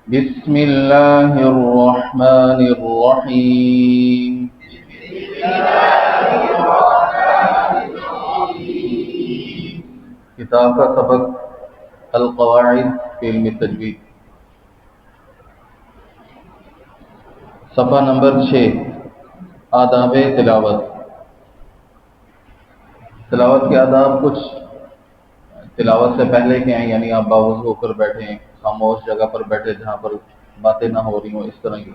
بسم اللہ الرحمن الرحیم. کتاب کا سبق القواعد فی علم التجوید، صفحہ نمبر 6. آداب تلاوت. تلاوت کے آداب کچھ تلاوت سے پہلے کے ہیں، یعنی آپ باوضو ہو کر بیٹھے ہیں، خاموش جگہ پر بیٹھے جہاں پر باتیں نہ ہو رہی ہوں، اس طرح کی.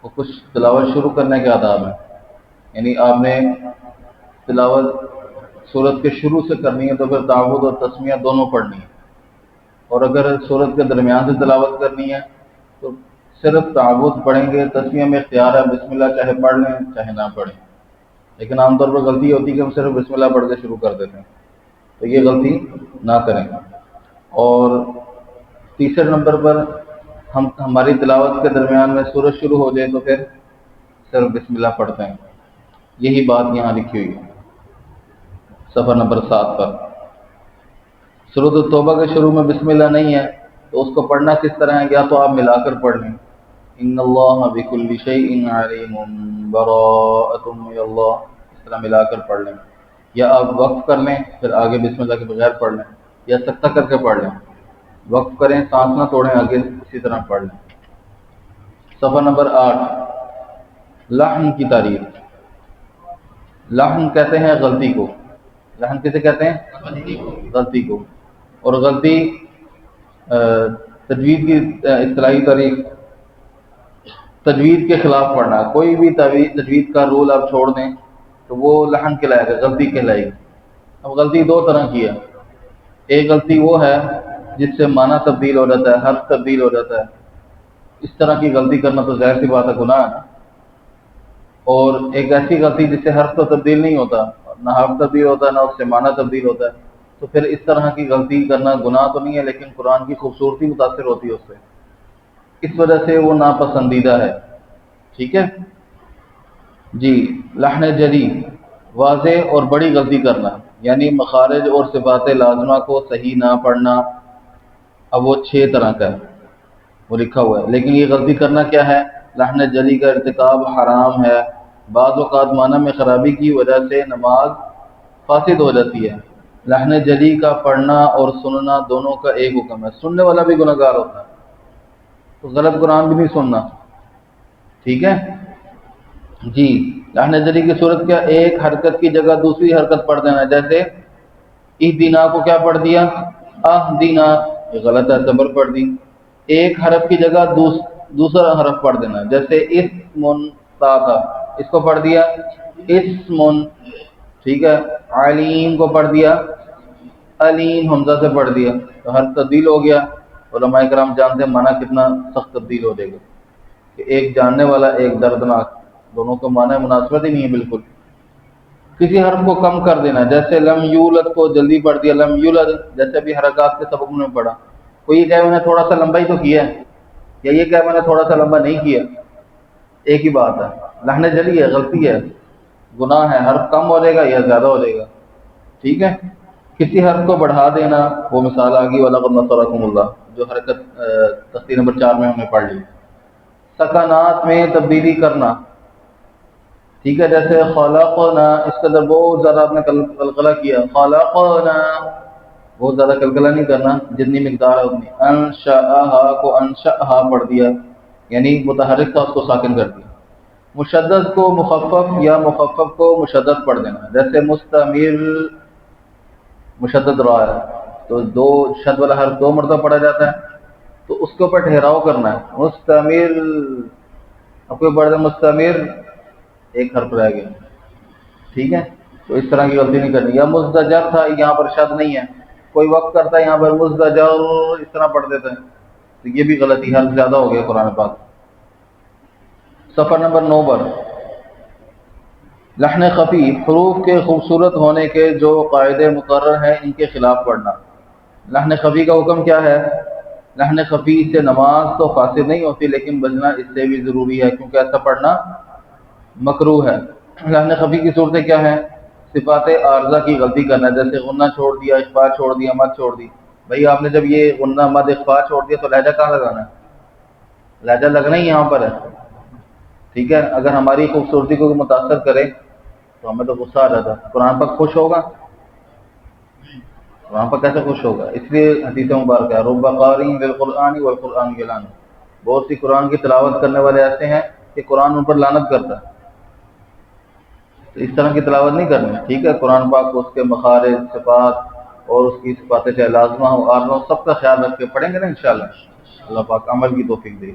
وہ کچھ تلاوت شروع کرنے کے آداب ہیں، یعنی آپ نے تلاوت سورت کے شروع سے کرنی ہے تو پھر تعوذ اور تسمیہ دونوں پڑھنی ہے، اور اگر سورت کے درمیان سے تلاوت کرنی ہے تو صرف تعوذ پڑھیں گے. تسمیہ میں اختیار ہے، بسم اللہ چاہے پڑھ لیں چاہے نہ پڑھیں، لیکن عام طور پر غلطی ہوتی ہے کہ ہم صرف بسم اللہ پڑھ کے شروع کر دیتے ہیں، تو یہ غلطی نہ کریں. اور تیسرے نمبر پر ہماری تلاوت کے درمیان میں سورج شروع ہو جائے تو پھر صرف بسم اللہ پڑھتے ہیں. یہی بات یہاں لکھی ہوئی ہے صفحہ نمبر 7 پر. سورۃ التوبہ کے شروع میں بسم اللہ نہیں ہے تو اس کو پڑھنا کس طرح ہے؟ یا تو آپ ملا کر پڑھ لیں، ان اللہ بکل شیء علیم براءۃ من اللہ، اس طرح ملا کر پڑھ لیں، یا آپ وقف کر لیں پھر آگے بسم اللہ کے بغیر پڑھ لیں، یا سکتہ کر کے پڑھ لیں. وقف کریں، سانس نہ توڑیں، آگے اسی طرح پڑھ لیں. صفحہ نمبر 8. لحن کی تعریف. لحن کہتے ہیں غلطی کو. لحن کسے کہتے ہیں؟ غلطی کو. اور غلطی تجوید کی اصطلاحی تعریف، تجوید کے خلاف پڑھنا. کوئی بھی تجوید کا رول آپ چھوڑ دیں تو وہ لحن کہلائے گا، غلطی کہلائے گی. اب غلطی دو طرح کی ہے. ایک غلطی وہ ہے جس سے معنی تبدیل ہو جاتا ہے، حرف تبدیل ہو جاتا ہے. اس طرح کی غلطی کرنا تو ظاہر سی بات ہے، گناہ ہے. اور ایک ایسی غلطی جس سے حرف تو تبدیل نہیں ہوتا، نہ حرف تبدیل ہوتا ہے نہ اس سے معنی تبدیل ہوتا ہے، تو پھر اس طرح کی غلطی کرنا گناہ تو نہیں ہے، لیکن قرآن کی خوبصورتی متاثر ہوتی ہے اس سے، اس وجہ سے وہ ناپسندیدہ ہے. ٹھیک ہے جی. لحن جری، واضح اور بڑی غلطی کرنا، یعنی مخارج اور صفات لازمہ کو صحیح نہ پڑھنا. اب وہ 6 طرح کا ہے، وہ لکھا ہوا ہے، لیکن یہ غلطی کرنا کیا ہے؟ لحن جلی کا ارتکاب حرام ہے. بعض اوقات معنی میں خرابی کی وجہ سے نماز فاسد ہو جاتی ہے. لحن جلی کا پڑھنا اور سننا دونوں کا ایک حکم ہے. سننے والا بھی گناہ گار ہوتا ہے، تو غلط قرآن بھی نہیں سننا. ٹھیک ہے جی. لحن جلی کی صورت کیا؟ ایک حرکت کی جگہ دوسری حرکت پڑھ دینا. جیسے اہدینا کو کیا پڑھ دیا؟ اہدینا، یہ غلط ہے، زبر پڑھ دی. ایک حرف کی جگہ دوسرا حرف پڑھ دینا. جیسے اسمن، تا تھا، اس کو پڑھ دیا اسمن. ٹھیک ہے. علیم کو پڑھ دیا علیم، حمزہ سے پڑھ دیا، تو حرف تبدیل ہو گیا. علماء کرام جانتے ہیں معنی کتنا سخت تبدیل ہو جائے گا، کہ ایک جاننے والا ایک دردناک، دونوں کا معنی مناسبت ہی نہیں ہے بالکل. کسی حرف کو کم کر دینا، جیسے لم یولد کو جلدی پڑھ دیا لم یولد، جیسے ابھی حرکات کے سبق میں پڑھا. کوئی یہ کہے میں نے تھوڑا سا لمبا ہی تو کیا ہے، یا یہ کہے میں نے تھوڑا سا لمبا نہیں کیا، ایک ہی بات ہے. لحن جلی ہے، غلطی ہے، گناہ ہے. حرف کم ہو جائے گا یا زیادہ ہو جائے گا. ٹھیک ہے. کسی حرف کو بڑھا دینا، وہ مثال آ گئی وَلَقَدْ نَصَرَكُمُ اللَّهُ، جو حرکت تختی نمبر 4 میں ہم نے پڑھ لی. سکانات میں تبدیلی کرنا. ٹھیک ہے. جیسے خلقنا، اس کا اندر بہت زیادہ آپ نے قلقلہ کیا، خلقنا، بہت زیادہ قلقلہ نہیں کرنا، جتنی مقدار ہے اتنی. انشأہا کو انشأہا پڑھ دیا، یعنی متحرک تھا اس کو ساکن کر دیا. مشدد کو مخفف یا مخفف کو مشدد پڑھ دینا. جیسے مستمر، مشدد را ہے تو دو شد والا حرف 2 مرتبہ پڑھا جاتا ہے، تو اس کے اوپر ٹھہراؤ کرنا ہے. مستمر، اب کوئی پڑھ دے مستمر، ایک حرف رہ گیا. ٹھیک ہے. تو اس طرح کی غلطی نہیں کرنی. یا مزدجر تھا، یہاں پر شد نہیں ہے، کوئی وقت کرتا ہے یہاں پر مزدجر، اس طرح پڑھ دیتا ہے، تو یہ بھی غلطی، حرف زیادہ ہو گیا قرآن پاک. صفحہ نمبر 9 پر لحن خفی، حروف کے خوبصورت ہونے کے جو قاعدے مقرر ہیں ان کے خلاف پڑھنا. لحن خفی کا حکم کیا ہے؟ لحن خفی سے نماز تو فاسد نہیں ہوتی، لیکن بچنا اس سے بھی ضروری ہے، کیونکہ ایسا پڑھنا مکروہ ہے. لحن خفی کی صورتیں کیا ہیں؟ صفات عارضہ کی غلطی کرنا، جیسے غنہ چھوڑ دیا، اخفا چھوڑ دیا، مد چھوڑ دی. بھائی آپ نے جب یہ غنہ مد اخفا چھوڑ دیا تو لہجہ کہاں لگانا ہے؟ لہجہ لگنا ہی یہاں پر ہے، ٹھیک ہے. اگر ہماری خوبصورتی کو متاثر کرے تو ہمیں تو غصہ آ جاتا ہے. قرآن پاک خوش ہوگا؟ قرآن پاک کیسے خوش ہوگا؟ اس لیے حدیث مبارکہ ہے رب قاری بالقرآن والقرآن یلعن، بہت سی قرآن کی تلاوت کرنے والے ایسے ہیں کہ قرآن ان پر لعنت کرتا ہے. تو اس طرح کی تلاوت نہیں کرنی، ٹھیک ہے. قرآن پاک کو اس کے مخارج، صفات اور اس کی صفات چاہے لازمہ ہو عارضہ ہو، سب کا خیال رکھ کے پڑھیں گے نا انشاءاللہ. اللہ پاک عمل کی توفیق دے.